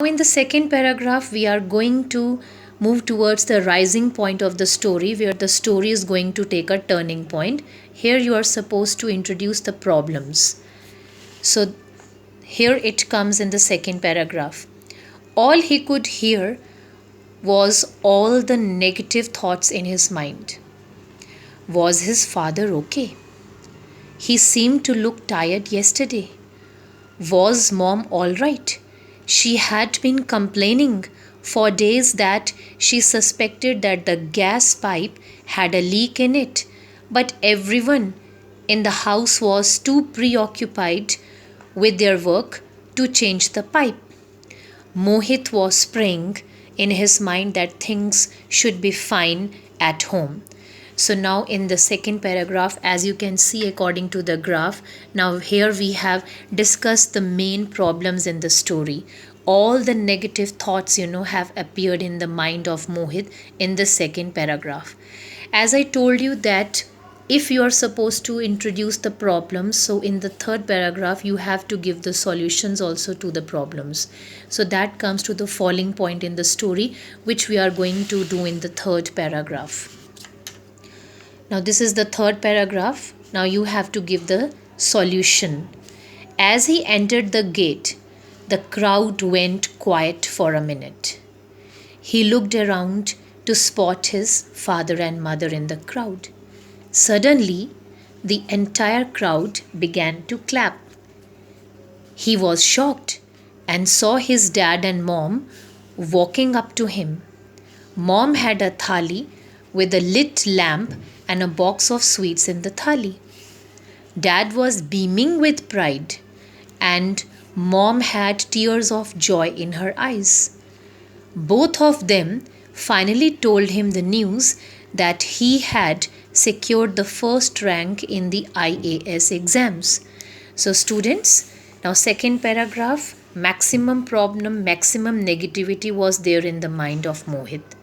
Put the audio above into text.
Now, in the second paragraph, we are going to move towards the rising point of the story where the story is going to take a turning point. Here, you are supposed to introduce the problems. So, here it comes in the second paragraph. All he could hear was all the negative thoughts in his mind. Was his father okay? He seemed to look tired yesterday. Was mom all right? She had been complaining for days that she suspected that the gas pipe had a leak in it, but everyone in the house was too preoccupied with their work to change the pipe. Mohit was praying in his mind that things should be fine at home. So now in the second paragraph, as you can see according to the graph, now here we have discussed the main problems in the story. All the negative thoughts have appeared in the mind of Mohit in the second paragraph. As I told you that if you are supposed to introduce the problems, so in the third paragraph you have to give the solutions also to the problems. So that comes to the falling point in the story, which we are going to do in the third paragraph. Now this is the third paragraph. Now you have to give the solution. As he entered the gate, the crowd went quiet for a minute. He looked around to spot his father and mother in the crowd. Suddenly, the entire crowd began to clap. He was shocked and saw his dad and mom walking up to him. Mom had a thali with a lit lamp and a box of sweets in the thali. Dad was beaming with pride, and mom had tears of joy in her eyes. Both of them finally told him the news that he had secured the first rank in the IAS exams. So, students, now second paragraph, maximum problem, maximum negativity was there in the mind of Mohit.